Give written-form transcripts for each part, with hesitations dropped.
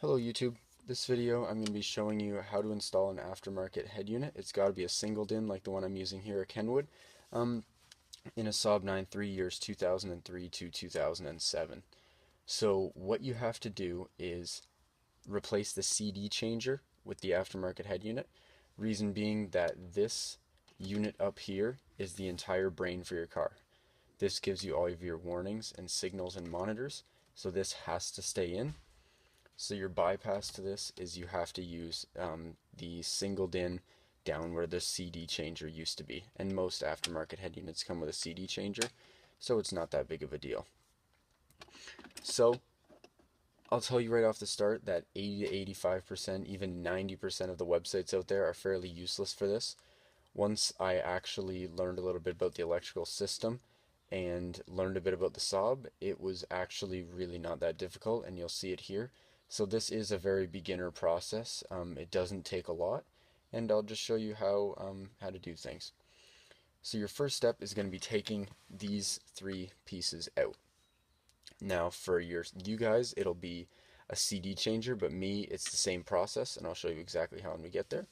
Hello YouTube. This video I'm going to be showing you how to install an aftermarket head unit. It's got to be a single DIN like the one I'm using here at Kenwood in a SAAB 9.3 years 2003 to 2007. So what you have to do is replace the CD changer with the aftermarket head unit. Reason being that this unit up here is the entire brain for your car. This gives you all of your warnings and signals and monitors, so this has to stay in. So your bypass to this is you have to use the single DIN down where the CD changer used to be. And most aftermarket head units come with a CD changer, so it's not that big of a deal. So I'll tell you right off the start that 80 to 85%, even 90% of the websites out there are fairly useless for this. Once I actually learned a little bit about the electrical system and learned a bit about the SAAB, it was actually really not that difficult, and you'll see it here. So this is a very beginner process. It doesn't take a lot, and I'll just show you how to do things. So your first step is going to be taking these three pieces out. Now for you guys, it'll be a CD changer, but me, it's the same process, and I'll show you exactly how when we get there.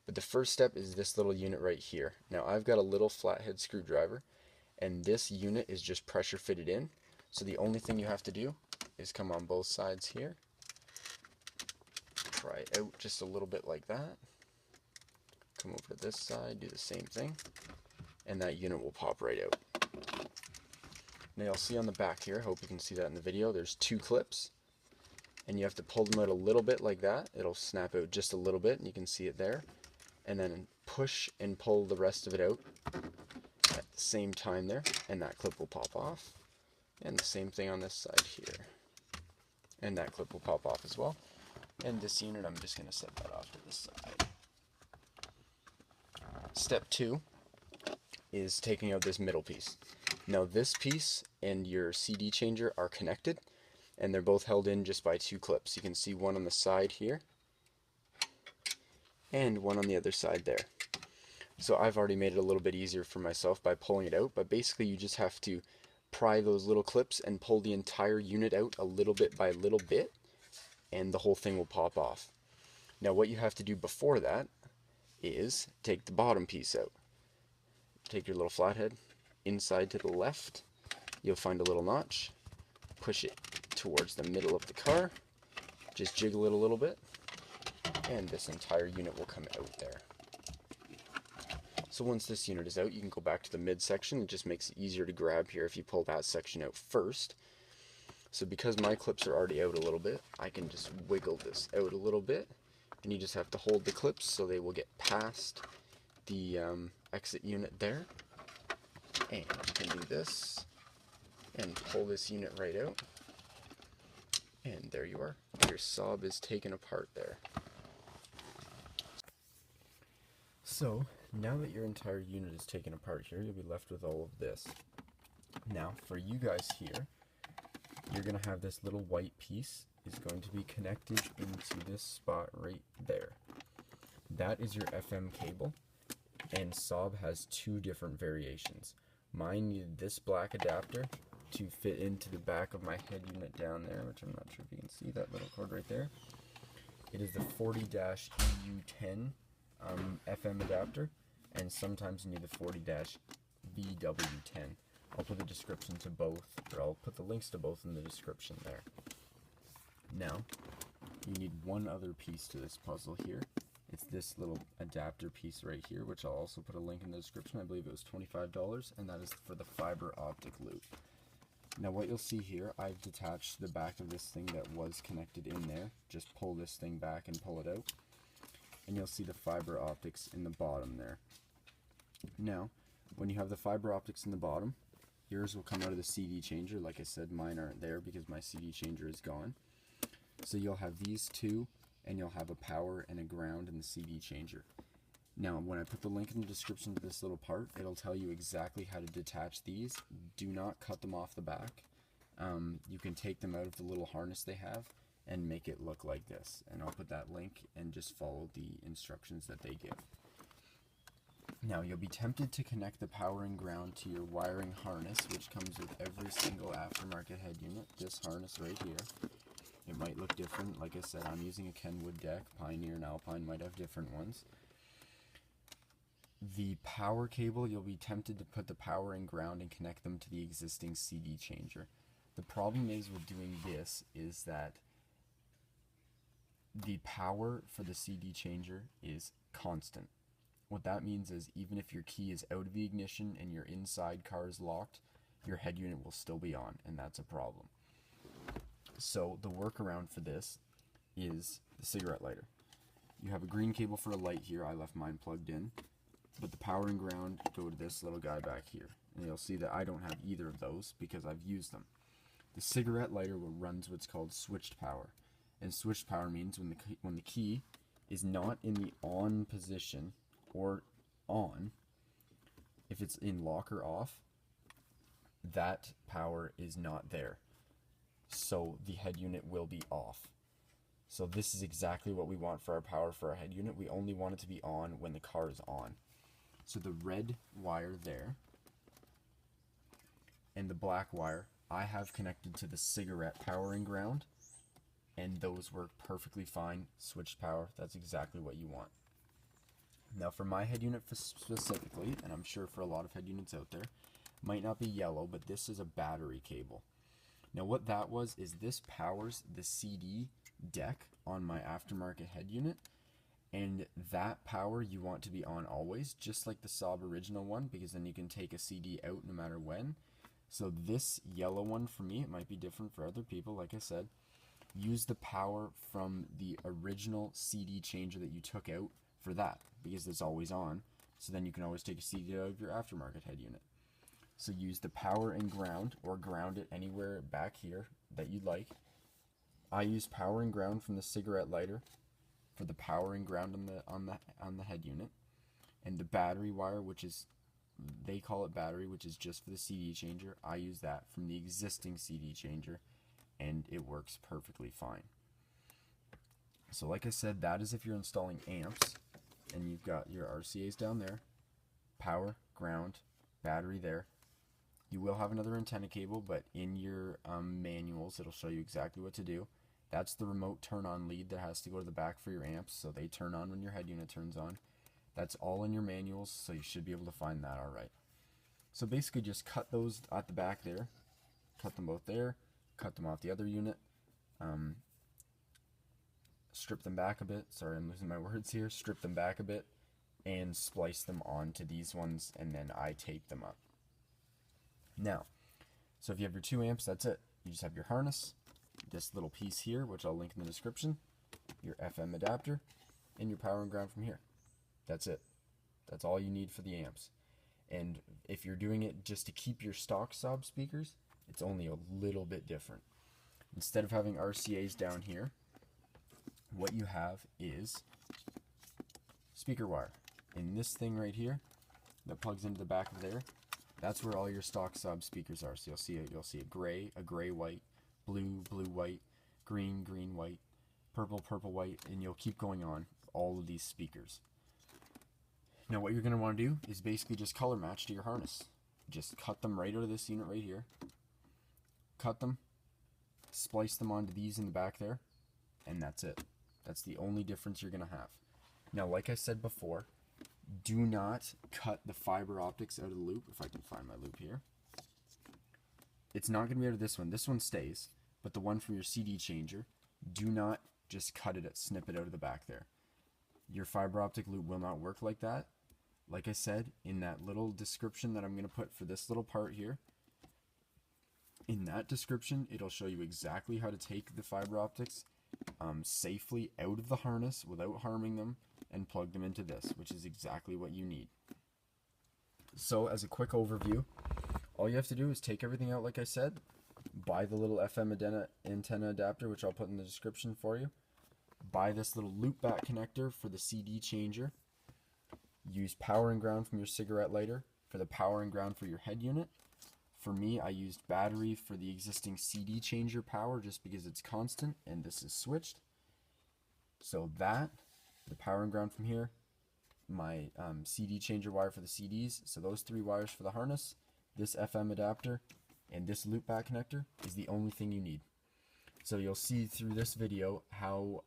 But the first step is this little unit right here. Now I've got a little flathead screwdriver, and this unit is just pressure fitted in. So the only thing you have to do is come on both sides here, pry it out just a little bit like that, come over to this side, do the same thing, and that unit will pop right out. Now you'll see on the back here, hope you can see that in the video, there's two clips, and you have to pull them out a little bit like that. It'll snap out just a little bit, and you can see it there, and then push and pull the rest of it out at the same time there, and that clip will pop off. And the same thing on this side here, and that clip will pop off as well. And this unit, I'm just going to set that off to the side. Step 2 is taking out this middle piece. Now this piece and your CD changer are connected, and they're both held in just by two clips. You can see one on the side here, and one on the other side there. So I've already made it a little bit easier for myself by pulling it out, but basically you just have to pry those little clips and pull the entire unit out a little bit by little bit, and the whole thing will pop off. Now what you have to do before that is take the bottom piece out. Take your little flathead inside to the left, you'll find a little notch, push it towards the middle of the car, just jiggle it a little bit, and this entire unit will come out there. So once this unit is out, you can go back to the midsection. It just makes it easier to grab here if you pull that section out first. So because my clips are already out a little bit, I can just wiggle this out a little bit, and you just have to hold the clips so they will get past the exit unit there. And you can do this and pull this unit right out, and there you are. Your SAAB is taken apart there. So now that your entire unit is taken apart here, you'll be left with all of this. Now for you guys here, you're going to have this little white piece is going to be connected into this spot right there. That is your FM cable, and SAAB has two different variations. Mine needed this black adapter to fit into the back of my head unit down there, which I'm not sure if you can see that little cord right there. It is the 40-EU10 FM adapter, and sometimes you need the 40-VW10. I'll put the description to both, or I'll put the links to both in the description there. Now, you need one other piece to this puzzle here. It's this little adapter piece right here, which I'll also put a link in the description. I believe it was $25, and that is for the Fiberoptic loop. Now what you'll see here, I've detached the back of this thing that was connected in there. Just pull this thing back and pull it out, and you'll see the fiber optics in the bottom there. Now, when you have the fiber optics in the bottom, yours will come out of the CD changer. Like I said, mine aren't there because my CD changer is gone. So you'll have these two, and you'll have a power and a ground in the CD changer. Now, when I put the link in the description to this little part, it'll tell you exactly how to detach these. Do not cut them off the back. You can take them out of the little harness they have and make it look like this. And I'll put that link and just follow the instructions that they give. Now, you'll be tempted to connect the power and ground to your wiring harness, which comes with every single aftermarket head unit. This harness right here. It might look different. Like I said, I'm using a Kenwood deck. Pioneer and Alpine might have different ones. The power cable, you'll be tempted to put the power and ground and connect them to the existing CD changer. The problem is with doing this is that the power for the CD changer is constant. What that means is even if your key is out of the ignition and your inside car is locked, your head unit will still be on, and that's a problem. So the workaround for this is the cigarette lighter. You have a green cable for a light here. I left mine plugged in. But the power and ground go to this little guy back here. And you'll see that I don't have either of those because I've used them. The cigarette lighter runs what's called switched power. And switched power means when the key is not in the on position or on, if it's in lock or off, that power is not there. So the head unit will be off. So this is exactly what we want for our power for our head unit. We only want it to be on when the car is on. So the red wire there and the black wire I have connected to the cigarette power and ground, and those work perfectly fine. Switched power, that's exactly what you want. Now for my head unit specifically, and I'm sure for a lot of head units out there, might not be yellow, but this is a battery cable. Now what that was is this powers the CD deck on my aftermarket head unit, and that power you want to be on always, just like the SAAB original one, because then you can take a CD out no matter when. So this yellow one for me, it might be different for other people, like I said, use the power from the original CD changer that you took out for that, because it's always on, so then you can always take a CD out of your aftermarket head unit. So use the power and ground, or ground it anywhere back here that you'd like. I use power and ground from the cigarette lighter for the power and ground on the head unit, and the battery wire, which is, they call it battery, which is just for the CD changer, I use that from the existing CD changer, and it works perfectly fine. So like I said, that is if you're installing amps and you've got your RCAs down there, power, ground, battery there. You will have another antenna cable, but in your manuals it'll show you exactly what to do. That's the remote turn on lead that has to go to the back for your amps, so they turn on when your head unit turns on. That's all in your manuals, so you should be able to find that alright. So basically just cut those at the back there, cut them both there, cut them off the other unit, strip them back a bit, sorry I'm losing my words here, strip them back a bit, and splice them onto these ones, and then I tape them up. Now, so if you have your 2 amps, that's it. You just have your harness, this little piece here, which I'll link in the description, your FM adapter, and your power and ground from here. That's it. That's all you need for the amps. And if you're doing it just to keep your stock SAAB speakers, it's only a little bit different. Instead of having RCAs down here, what you have is speaker wire. In this thing right here that plugs into the back of there, that's where all your stock SAAB speakers are. So you'll see a gray white, blue white, green white, purple white, and you'll keep going on all of these speakers. Now what you're going to want to do is basically just color match to your harness. Just cut them right out of this unit right here. Cut them, splice them onto these in the back there, and that's it. That's the only difference you're going to have. Now like I said before, do not cut the fiber optics out of the loop, if I can find my loop here. It's not going to be out of this one. This one stays, but the one from your CD changer, do not just cut it, snip it out of the back there. Your fiber optic loop will not work like that. Like I said, in that little description that I'm going to put for this little part here, in that description, it'll show you exactly how to take the fiber optics safely out of the harness without harming them and plug them into this, which is exactly what you need. So as a quick overview, all you have to do is take everything out like I said, buy the little FM antenna adapter, which I'll put in the description for you, buy this little loopback connector for the CD changer, use power and ground from your cigarette lighter for the power and ground for your head unit. For me, I used battery for the existing CD changer power just because it's constant and this is switched. So that, the power and ground from here, my CD changer wire for the CDs, so those 3 wires for the harness, this FM adapter, and this loopback connector is the only thing you need. So you'll see through this video how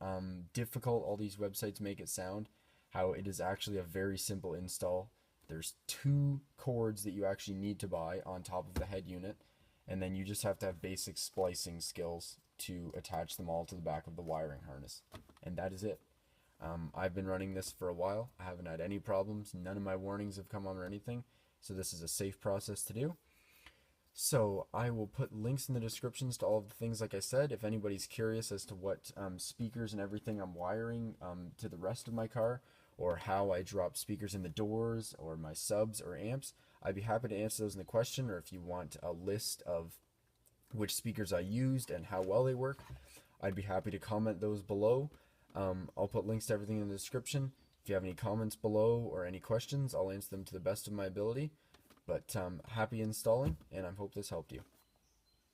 difficult all these websites make it sound, how it is actually a very simple install. There's 2 cords that you actually need to buy on top of the head unit, and then you just have to have basic splicing skills to attach them all to the back of the wiring harness. And that is it. I've been running this for a while. I haven't had any problems. None of my warnings have come on or anything. So this is a safe process to do. So I will put links in the descriptions to all of the things like I said. If anybody's curious as to what speakers and everything I'm wiring to the rest of my car, or how I drop speakers in the doors, or my subs or amps, I'd be happy to answer those in the question, or if you want a list of which speakers I used and how well they work, I'd be happy to comment those below. I'll put links to everything in the description. If you have any comments below or any questions, I'll answer them to the best of my ability. But happy installing, and I hope this helped you.